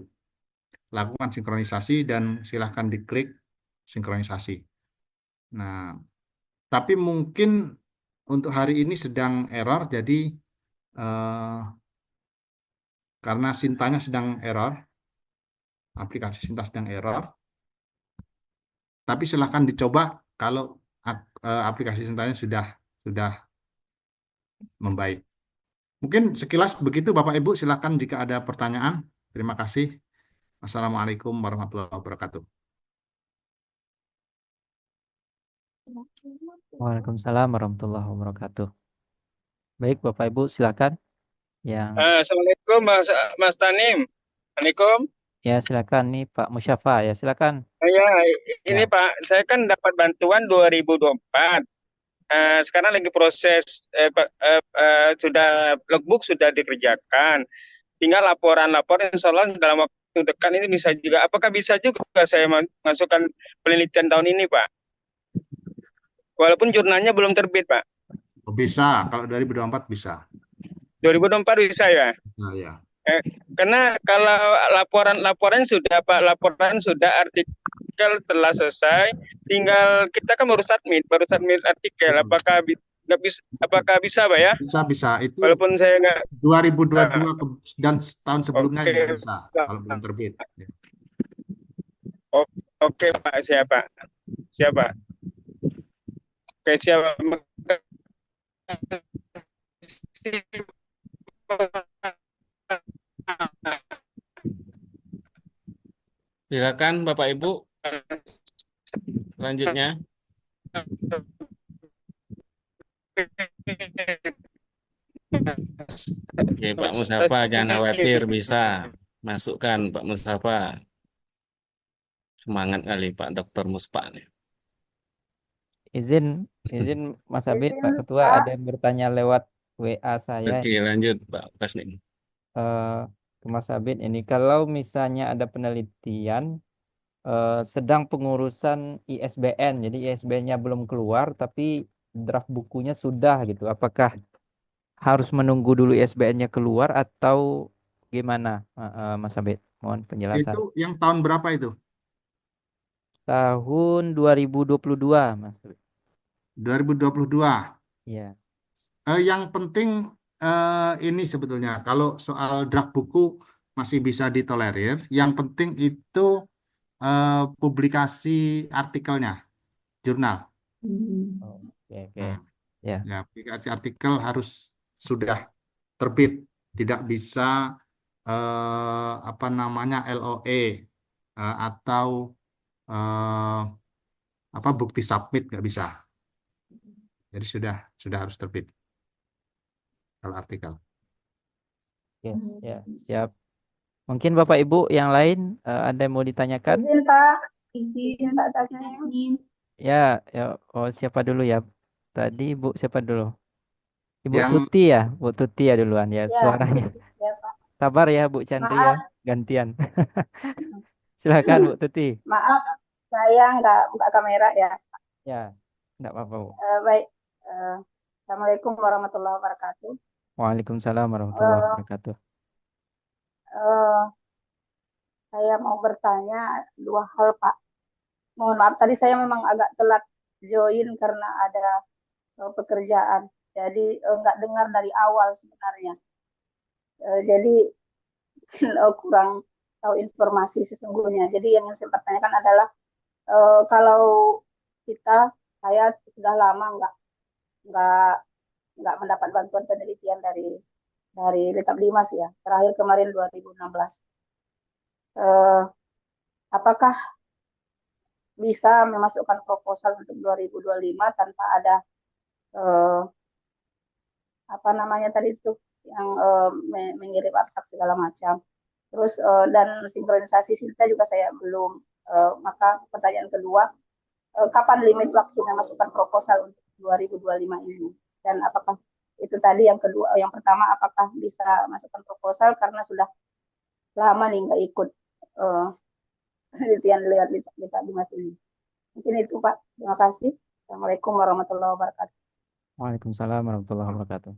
C: Lakukan sinkronisasi dan silahkan diklik sinkronisasi. Nah, tapi mungkin untuk hari ini sedang error, jadi karena Sintanya sedang error, aplikasi Sinta sedang error, tapi silahkan dicoba kalau aplikasi Sintanya sudah sudah membaik. Mungkin sekilas begitu Bapak Ibu, silakan jika ada pertanyaan. Terima kasih. Assalamualaikum warahmatullahi wabarakatuh.
B: Waalaikumsalam warahmatullahi wabarakatuh. Baik, Bapak Ibu, silakan. Yang
E: Assalamualaikum Mas Tanim. Assalamualaikum.
B: ya silakan nih Pak Musyafa ya silakan.
E: Ya, ini
B: Ya.
E: Pak, saya kan dapat bantuan 2024. Sekarang lagi proses sudah logbook sudah dikerjakan. Tinggal laporan-laporan insya Allah dalam waktu dekat ini bisa juga. Apakah bisa juga saya masukkan penelitian tahun ini, Pak? Walaupun jurnalnya belum terbit, Pak.
C: Bisa, kalau 2024 bisa.
E: 2024 bisa ya?
C: Nah, ya.
E: Karena kalau laporan sudah Pak, laporan sudah, artikel telah selesai, tinggal kita kan baru submit artikel. Apakah nggak bisa? Apakah bisa Pak ya?
C: Bisa. Itu
E: Walaupun saya nggak
C: 2022 dan tahun sebelumnya juga
E: oke
C: bisa,
E: Pak.
C: kalau belum terbit. Ya.
E: Oke Pak, siapa? Oke siapa?
A: Silakan Bapak Ibu, selanjutnya. Oke, Pak Mustafa, jangan khawatir, bisa masukkan Pak Mustafa. Semangat kali Pak Dr. Muspa nih.
B: Izin Mas Abid, Pak Ketua, ada yang bertanya lewat WA saya.
A: Oke, lanjut Pak Presnik.
B: Ke Mas Abid ini kalau misalnya ada penelitian sedang pengurusan ISBN, jadi ISBN-nya belum keluar tapi draft bukunya sudah gitu. Apakah harus menunggu dulu ISBN-nya keluar atau gimana, Mas Abid? Mohon penjelasan.
C: Itu yang tahun berapa itu?
B: Tahun 2022, Mas Abid.
C: 2022.
B: Iya.
C: Yang penting ini sebetulnya, kalau soal draft buku masih bisa ditolerir. Yang penting itu publikasi artikelnya, jurnal.
B: Oke. Ya.
C: Ya, publikasi artikel harus sudah terbit, tidak bisa LOE atau bukti submit, nggak bisa. Jadi sudah harus terbit kalau artikel.
B: Oke, ya, siap. Mungkin Bapak Ibu yang lain ada yang mau ditanyakan?
G: Izin Pak, izin Pak Tasnim.
B: Ya. Oh, siapa dulu ya? Tadi Ibu siapa dulu? Ibu
C: Yang
B: Tuti ya, Bu Tuti ya duluan ya, suaranya.
G: Ya Pak.
B: Sabar ya Bu Chandri ya, gantian. Silakan Bu Tuti.
G: Maaf, saya nggak buka kamera ya.
B: Ya, enggak apa-apa Bu.
G: Baik. Assalamualaikum warahmatullahi wabarakatuh.
B: Waalaikumsalam warahmatullahi wabarakatuh.
G: Saya mau bertanya dua hal Pak. Mohon maaf, tadi saya memang agak telat join karena ada pekerjaan. Jadi nggak dengar dari awal sebenarnya. Jadi kurang tahu informasi sesungguhnya. Jadi yang saya pertanyakan adalah kalau saya sudah lama nggak mendapat bantuan penelitian dari Litap Dimas ya. Terakhir kemarin 2016. Apakah bisa memasukkan proposal untuk 2025 tanpa ada tadi itu yang mengirim abstrak segala macam. Terus dan sinkronisasi Sinta juga saya belum. Maka pertanyaan kedua, kapan limit waktu memasukkan proposal untuk 2025 ini? Dan apakah itu tadi yang kedua, yang pertama apakah bisa masukkan proposal karena sudah lama nih nggak ikut penelitian lihat Dimas ini. Mungkin itu Pak. Terima kasih. Assalamualaikum warahmatullahi wabarakatuh.
B: Waalaikumsalam warahmatullahi wabarakatuh.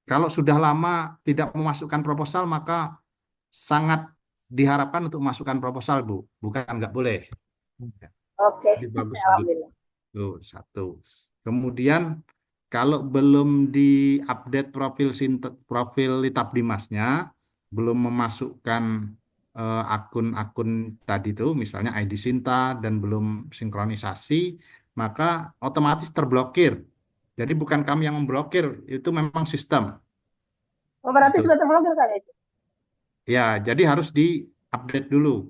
C: Kalau sudah lama tidak memasukkan proposal, maka sangat diharapkan untuk masukkan proposal, Bu. Bukan nggak boleh.
G: Oke.
C: Jadi bagus.
G: Alhamdulillah.
C: Tuh, satu. Kemudian kalau belum diupdate profil Litap Dimasnya, belum memasukkan akun-akun tadi tuh, misalnya ID Sinta dan belum sinkronisasi, maka otomatis terblokir. Jadi bukan kami yang memblokir, itu memang sistem.
G: Oh, berarti
C: Itu.
G: sudah terblokir saya itu.
C: Ya, jadi harus di-update dulu,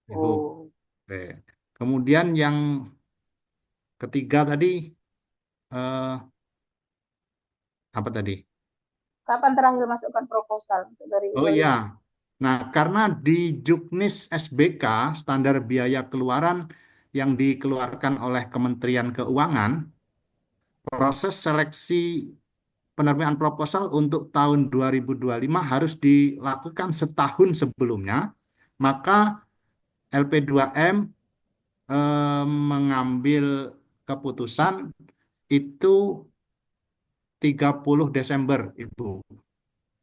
C: Ibu.
G: Oh,
C: Oke. Kemudian yang ketiga tadi, eh, apa tadi?
G: kapan terakhir masukkan proposal untuk dari
C: Oh
G: Zoe?
C: iya. Nah, karena di Juknis SBK, standar biaya keluaran yang dikeluarkan oleh Kementerian Keuangan, proses seleksi penerbitan proposal untuk tahun 2025 harus dilakukan setahun sebelumnya, maka LP2M mengambil keputusan itu 30 Desember, Ibu.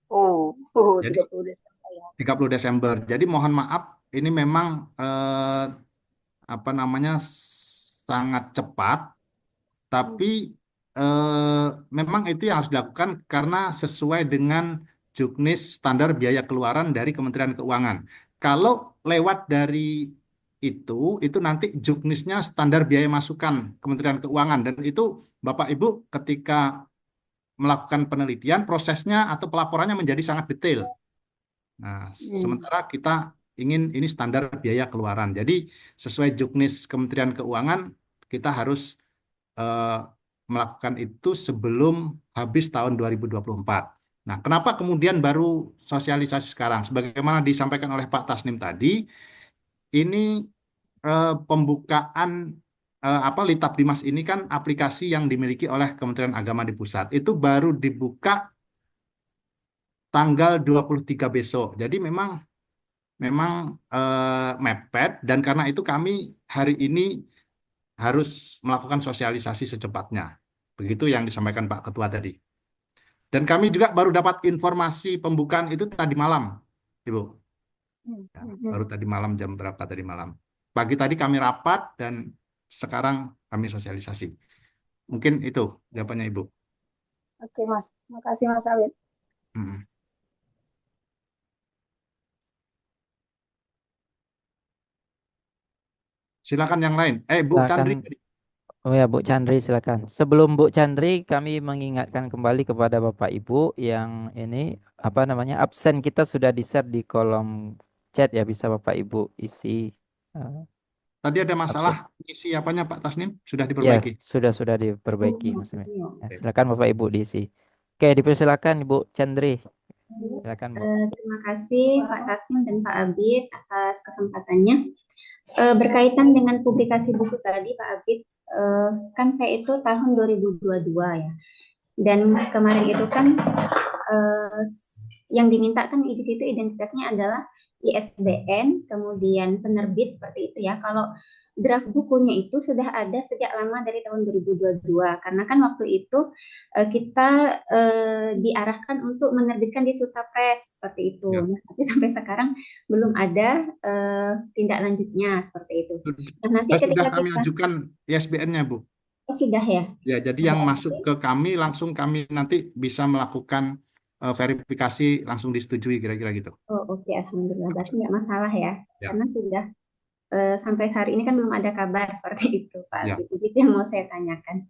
G: Oh,
C: Jadi
G: 30 Desember ya.
C: 30 Desember. Jadi mohon maaf, ini memang apa namanya sangat cepat, tapi memang itu yang harus dilakukan karena sesuai dengan juknis standar biaya keluaran dari Kementerian Keuangan. Kalau lewat dari itu nanti juknisnya standar biaya masukan Kementerian Keuangan, dan itu Bapak Ibu ketika melakukan penelitian prosesnya atau pelaporannya menjadi sangat detail. Nah,
G: Hmm.
C: sementara kita ingin ini standar biaya keluaran. Jadi sesuai juknis Kementerian Keuangan kita harus eh, melakukan itu sebelum habis tahun 2024. Nah, kenapa kemudian baru sosialisasi sekarang? Sebagaimana disampaikan oleh Pak Tasnim tadi, ini pembukaan apa Litap Dimas ini kan aplikasi yang dimiliki oleh Kementerian Agama di pusat. Itu baru dibuka tanggal 23 besok. Jadi memang mepet, dan karena itu kami hari ini harus melakukan sosialisasi secepatnya. Begitu yang disampaikan Pak Ketua tadi. Dan kami juga baru dapat informasi pembukaan itu tadi malam, Ibu.
G: Hmm.
C: Ya,
G: Hmm.
C: baru tadi malam jam berapa tadi malam. Pagi tadi kami rapat dan sekarang kami sosialisasi. Mungkin itu jawabannya Ibu.
G: Oke, Mas. Makasih, Mas Awit.
C: Mm. Silakan yang lain. Bu
B: Silakan.
C: Chandri.
B: Oh ya, Bu Chandri, silakan. Sebelum Bu Chandri, kami mengingatkan kembali kepada Bapak Ibu yang ini apa namanya absen kita sudah di-share di kolom chat ya, bisa Bapak Ibu isi eh,
C: Tadi ada masalah
B: absen.
C: isi apanya Pak Tasnim? Sudah
B: Ya,
C: diperbaiki.
B: sudah diperbaiki Mas Emil. Ya,
C: Oke.
B: silakan Bapak Ibu diisi. Oke, dipersilakan Ibu Chandri. Silakan Bu.
H: Terima kasih Pak Tasnim dan Pak Abid atas kesempatannya. Berkaitan dengan publikasi buku tadi Pak Abid, kan saya itu tahun 2022 ya. Dan kemarin itu kan yang diminta kan di situ identitasnya adalah ISBN, kemudian penerbit seperti itu ya. Kalau draft bukunya itu sudah ada sejak lama dari tahun 2022 karena kan waktu itu kita diarahkan untuk menerbitkan di Suta Press seperti itu.
C: Ya.
H: Nah, tapi sampai sekarang belum ada tindak lanjutnya seperti itu. Nah, nanti
C: Sudah
H: ketika
C: kami
H: kita
C: ajukan ISBN-nya, Bu.
H: sudah ya.
C: Ya, jadi yang masuk ke kami langsung kami nanti bisa melakukan verifikasi langsung disetujui kira-kira gitu.
H: Oh, oke, alhamdulillah. Berarti nggak masalah ya.
C: Ya.
H: Karena sudah sampai hari ini kan belum ada kabar seperti itu, Pak
C: Ya.
H: Aldi. Itu yang mau saya tanyakan.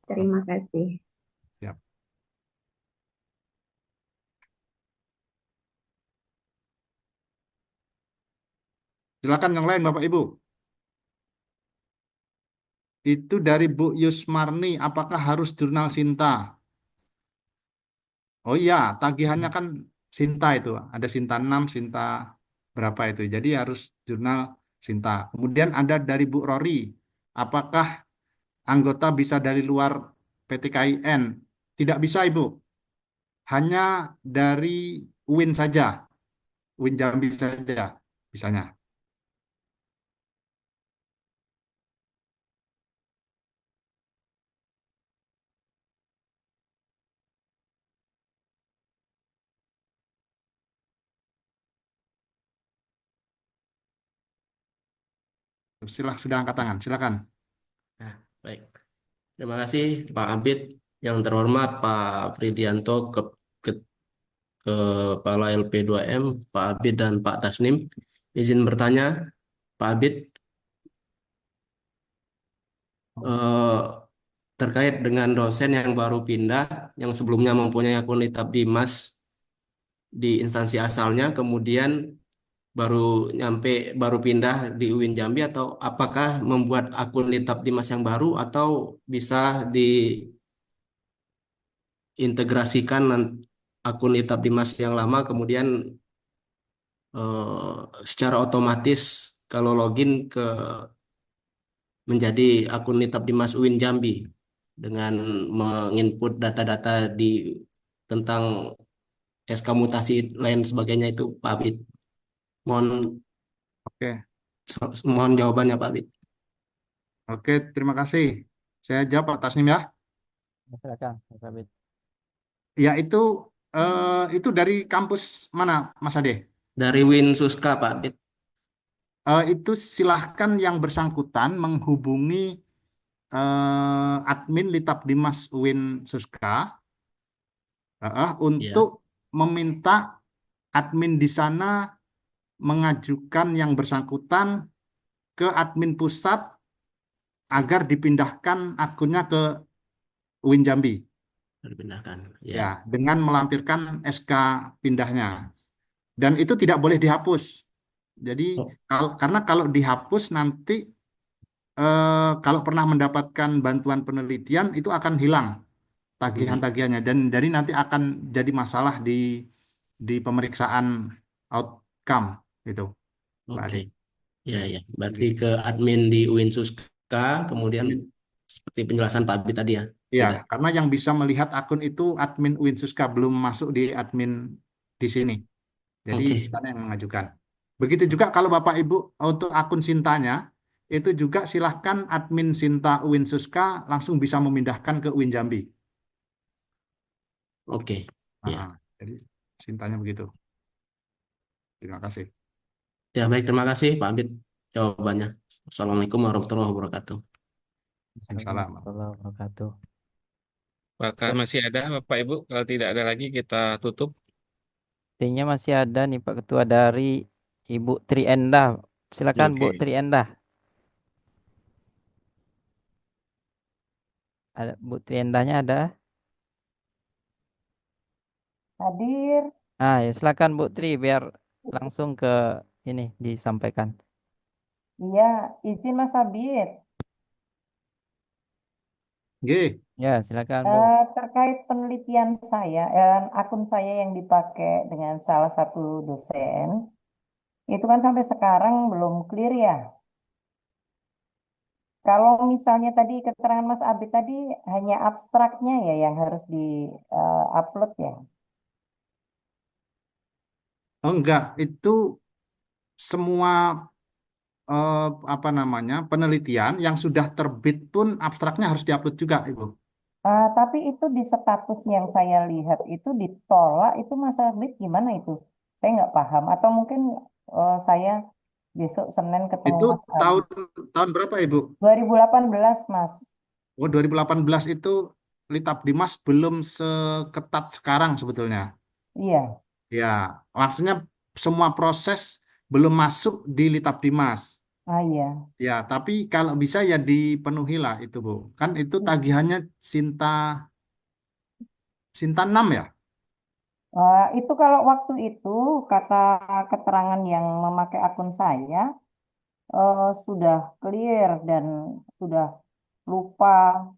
H: Terima kasih.
C: Ya. Silakan yang lain Bapak Ibu. Itu dari Bu Yusmarni, apakah harus jurnal Sinta? Oh iya, tagihannya kan Sinta itu. Ada Sinta 6, Sinta berapa itu. Jadi harus jurnal Sinta. Kemudian ada dari Bu Rory, apakah anggota bisa dari luar PTKIN? Tidak bisa, Ibu. Hanya dari UIN saja. UIN Jambi saja, bisanya. Sudah angkat tangan, silakan.
I: Nah, baik. Terima kasih Pak Abid, yang terhormat Pak Fridianto, Kepala LP2M, Pak Abid dan Pak Tasnim. Izin bertanya, Pak Abid, eh, terkait dengan dosen yang baru pindah, yang sebelumnya mempunyai akun Litap Dimas di instansi asalnya, kemudian baru nyampe, baru pindah di UIN Jambi, atau apakah membuat akun Litap Dimas yang baru, atau bisa diintegrasikan akun Litap Dimas yang lama, kemudian secara otomatis kalau login menjadi akun Litap Dimas UIN Jambi dengan menginput data-data tentang SK mutasi lain sebagainya itu, Pak Abid. Mohon
C: Oke,
I: mohon jawabannya, Pak Abid.
C: oke, terima kasih. Saya jawab Pak Tasnim ya.
B: Silakan, Mas Abid.
C: Ya itu dari kampus mana, Mas Ade?
I: Dari Win Suska, Pak Abid.
C: Itu silahkan yang bersangkutan menghubungi admin Litap Dimas UIN Suska
I: Ya,
C: untuk meminta admin di sana mengajukan yang bersangkutan ke admin pusat agar dipindahkan akunnya ke UIN Jambi.
I: dipindahkan.
C: Ya,
I: Ya,
C: dengan melampirkan SK pindahnya. Dan itu tidak boleh dihapus. Jadi
I: oh,
C: karena kalau dihapus nanti kalau pernah mendapatkan bantuan penelitian itu akan hilang
I: mm,
C: tagihan-tagihannya, dan jadi nanti akan jadi masalah di pemeriksaan outcome itu, Mbak
I: oke.
C: Ade.
I: Ya, ya. Berarti
C: Begitu.
I: ke admin di UIN Suska, kemudian seperti penjelasan Pak Abid tadi ya.
C: Iya,
I: Gitu.
C: karena yang bisa melihat akun itu admin UIN Suska, belum masuk di admin di sini. Jadi
I: Oke,
C: di sana yang mengajukan. Begitu juga kalau Bapak Ibu untuk akun Sintanya, itu juga silahkan admin Sinta UIN Suska langsung bisa memindahkan ke UIN Jambi.
I: oke. Ya,
C: Jadi Sintanya begitu. Terima kasih.
I: ya baik. Terima kasih, Pak Abid, jawabannya. Assalamualaikum warahmatullahi wabarakatuh.
C: Salam.
B: Warahmatullahi wabarakatuh.
A: Apakah masih ada Bapak Ibu? Kalau tidak ada lagi kita tutup.
B: Sepertinya masih ada nih Pak Ketua dari Ibu Tri Endah. Silakan Bu
A: Oke.
B: Tri Endah. Ada Bu Tri Endahnya ada?
J: Hadir.
B: Ya silakan Bu Tri biar langsung ke ini disampaikan.
J: Iya, izin Mas Abid.
C: Oke.
B: Ya, silakan Bu.
J: Terkait penelitian saya, akun saya yang dipakai dengan salah satu dosen, itu kan sampai sekarang belum clear ya. Kalau misalnya tadi keterangan Mas Abid tadi hanya abstraknya ya yang harus di-upload ya.
C: Oh enggak, itu semua penelitian yang sudah terbit pun abstraknya harus diupload juga, Ibu.
J: Tapi itu di status yang saya lihat itu ditolak, itu Mas Abid gimana itu? Saya nggak paham. Atau mungkin saya besok Senin ketemu
C: Itu
J: Mas Abid.
C: tahun berapa, Ibu?
J: 2018, Mas.
C: Oh, 2018 itu Litap Dimas belum seketat sekarang sebetulnya.
J: Iya.
C: Ya, maksudnya semua proses belum masuk di Litap Dimas.
J: Iya.
C: Ya, tapi kalau bisa ya dipenuhi lah itu, Bu. Kan itu tagihannya Sinta 6 ya?
J: Itu kalau waktu itu kata keterangan yang memakai akun saya sudah clear dan sudah lupa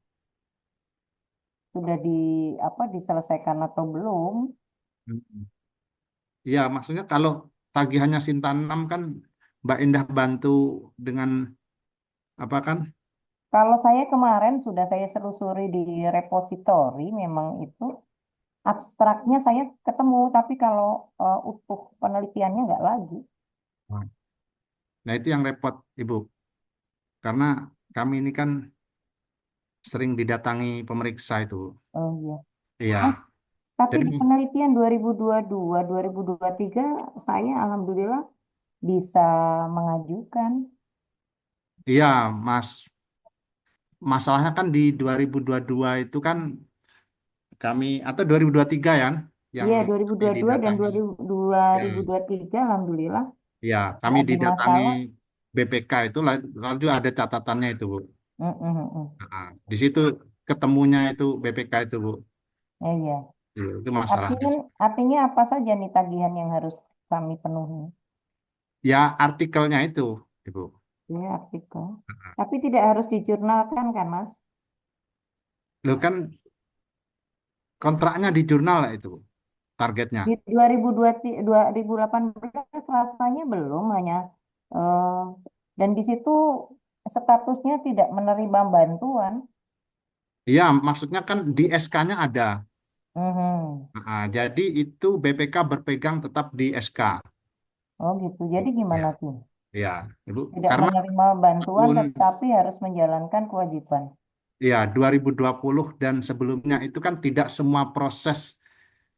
J: sudah diselesaikan atau belum.
C: Ya, maksudnya kalau tagihannya Sinta 6 kan Mbak Indah bantu dengan apa kan?
J: Kalau saya kemarin sudah saya selusuri di repositori memang itu abstraknya saya ketemu, tapi kalau utuh penelitiannya nggak lagi.
C: Nah, itu yang repot, Ibu. Karena kami ini kan sering didatangi pemeriksa itu.
J: Oh iya.
C: Iya.
J: Tapi
C: Jadi
J: di penelitian 2022, 2023 saya alhamdulillah bisa mengajukan.
C: iya, Mas. Masalahnya kan di 2022 itu kan kami atau 2023 ya. yang
J: Iya,
C: kami
J: 2022 dan
C: didatangi. Ya,
J: 2023 alhamdulillah
C: ya, kami
J: nggak ada
C: didatangi
J: masalah.
C: BPK itu lalu ada catatannya itu, Bu.
J: Mm-mm.
C: Nah, di situ ketemunya itu BPK itu, Bu.
J: Iya.
C: Itu masalahnya.
J: Artinya, artinya apa saja nih tagihan yang harus kami penuhi?
C: Ya, artikelnya itu, Ibu.
J: Ya, artikel. Tapi tidak harus dijurnalkan kan, Mas?
C: Loh kan kontraknya di jurnal lah itu, Bu, targetnya.
J: Di 2018 rasanya belum hanya eh, dan di situ statusnya tidak menerima bantuan.
C: Iya, maksudnya kan di SK-nya ada.
J: Mhm.
C: Nah, jadi itu BPK berpegang tetap di SK.
J: Oh gitu. Jadi
C: Ya,
J: gimana tuh?
C: ya, Ibu.
J: Tidak
C: Karena
J: menerima bantuan
C: tahun
J: tetapi harus menjalankan kewajiban.
C: ya 2020 dan sebelumnya itu kan tidak semua proses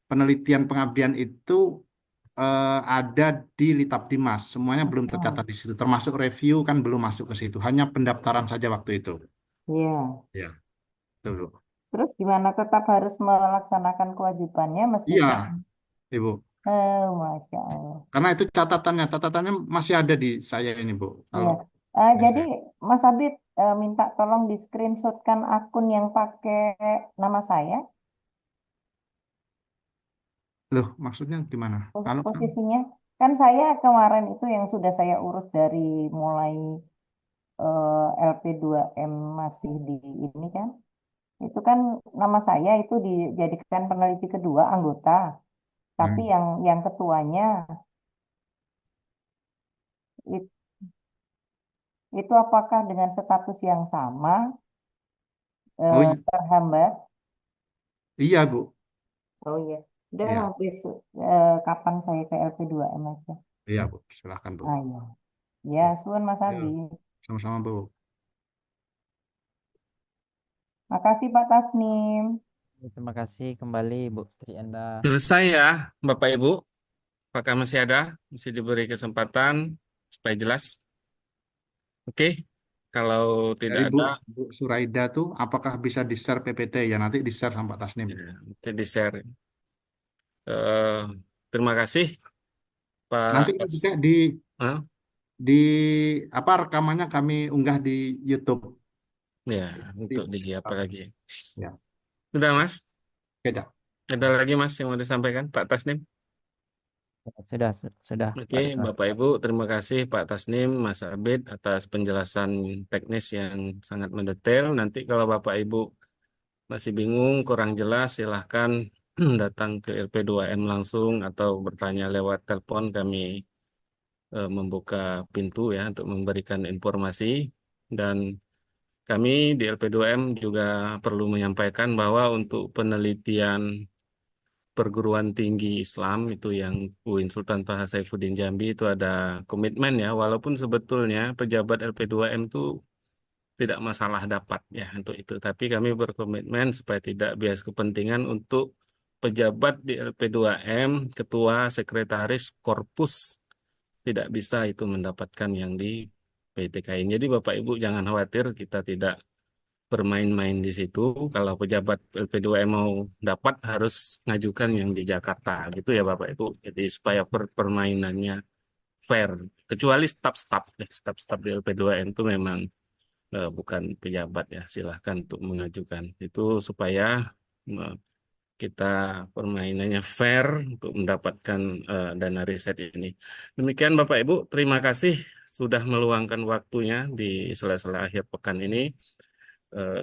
C: penelitian pengabdian itu ada di Litap Dimas. Semuanya belum tercatat
J: Hmm.
C: di situ. Termasuk review kan belum masuk ke situ. Hanya pendaftaran saja waktu itu.
J: Iya.
C: Ya, betul.
J: Terus gimana tetap harus melaksanakan kewajibannya meskipun
C: Iya, Ibu.
J: Masya Allah.
C: Karena itu catatannya masih ada di saya ini, Bu.
J: Iya.
C: Kalau di
J: Jadi
C: saya.
J: Mas Abid minta tolong di screenshotkan akun yang pakai nama saya.
C: Loh, maksudnya gimana? Kalau kan
J: Posisinya kan saya kemarin itu yang sudah saya urus dari mulai LP2M masih di ini kan. Itu kan nama saya itu dijadikan peneliti kedua anggota. Tapi
C: hmm.
J: yang ketuanya it- itu apakah dengan status yang sama
C: Oh
J: terhambat?
C: iya, Bu.
J: Oh iya. Udah
C: Iya,
J: besok kapan saya ke LP2M aja.
C: iya, Bu. Silahkan, Bu.
J: Ah iya. Ya,
C: Ya,
J: suun Mas
C: ya.
J: Abi.
C: Sama-sama, Bu.
J: Makasih Pak Tasnim.
B: Terima kasih kembali Bu Trienda.
A: Selesai ya, Bapak Ibu. Apakah masih ada? Masih diberi kesempatan supaya jelas? Oke, kalau tidak
C: Dari
A: ada,
C: Bu Suraida tuh, apakah bisa di-share PPT? Ya, nanti di-share sama Pak Tasnim.
A: ya, nanti di-share. Eh, terima kasih, Pak.
C: Nanti juga
A: Hah?
C: di apa rekamannya kami unggah di YouTube.
A: Ya,
C: Di-
A: untuk di apa lagi?
C: Ya,
A: Sudah, Mas?
C: oke, Cak.
A: Ada lagi, Mas, yang mau disampaikan, Pak Tasnim?
B: Sudah
A: Oke,
B: Pak Ridwan.
A: Bapak Ibu, terima kasih Pak Tasnim, Mas Abid atas penjelasan teknis yang sangat mendetail. Nanti kalau Bapak Ibu masih bingung, kurang jelas, silahkan datang ke LP2M langsung atau bertanya lewat telepon. Kami membuka pintu ya untuk memberikan informasi. Dan kami di LP2M juga perlu menyampaikan bahwa untuk penelitian perguruan tinggi Islam itu yang UIN Sultan Taha Saifuddin Jambi itu ada komitmen ya, walaupun sebetulnya pejabat LP2M itu tidak masalah dapat ya untuk itu, tapi kami berkomitmen supaya tidak bias kepentingan untuk pejabat di LP2M, ketua, sekretaris, korpus tidak bisa itu mendapatkan yang di PTKN. Jadi Bapak Ibu jangan khawatir, kita tidak bermain-main di situ. Kalau pejabat LP2M mau dapat harus ngajukan yang di Jakarta gitu ya Bapak Ibu. Jadi supaya permainannya fair. Kecuali staf-staf staf-staf di LP2M itu memang bukan pejabat ya. Silahkan untuk mengajukan itu supaya eh, kita permainannya fair untuk mendapatkan dana riset ini. Demikian Bapak Ibu, terima kasih sudah meluangkan waktunya di sela-sela akhir pekan ini.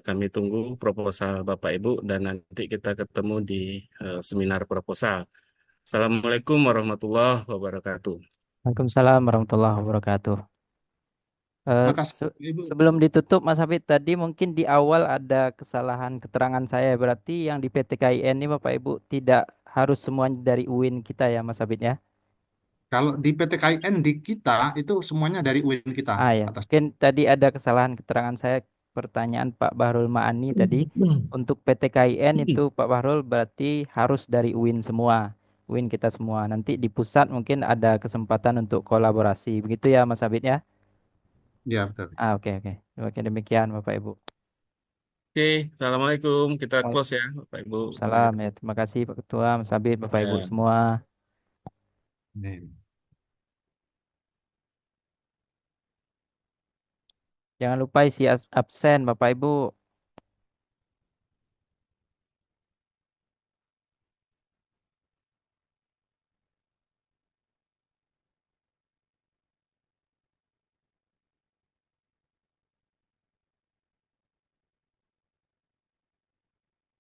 A: Kami tunggu proposal Bapak Ibu dan nanti kita ketemu di seminar proposal. Assalamualaikum warahmatullahi wabarakatuh.
B: Waalaikumsalam warahmatullahi wabarakatuh.
C: Makasih, Ibu.
B: Sebelum ditutup Mas Hafid, tadi mungkin di awal ada kesalahan keterangan saya. Berarti yang di PTKIN ini Bapak Ibu tidak harus semuanya dari UIN kita ya Mas Hafid ya?
C: Kalau di PTKIN di kita itu semuanya dari UIN kita
B: Ah ya,
C: atas.
B: mungkin tadi ada kesalahan keterangan saya, pertanyaan Pak Bahrul Maani tadi. Untuk PTKIN itu Pak Bahrul berarti harus dari UIN semua. UIN kita semua. Nanti di pusat mungkin ada kesempatan untuk kolaborasi. Begitu ya Mas Hafid ya?
C: Ya, betul.
B: Ah oke oke. Oke demikian Bapak Ibu.
A: Oke, Assalamualaikum. Kita close ya, Bapak Ibu.
B: Waalaikumsalam ya. Terima kasih Pak Ketua, Mas Sabit, Bapak Ibu
A: Ya.
B: semua. Jangan lupa isi absen Bapak Ibu.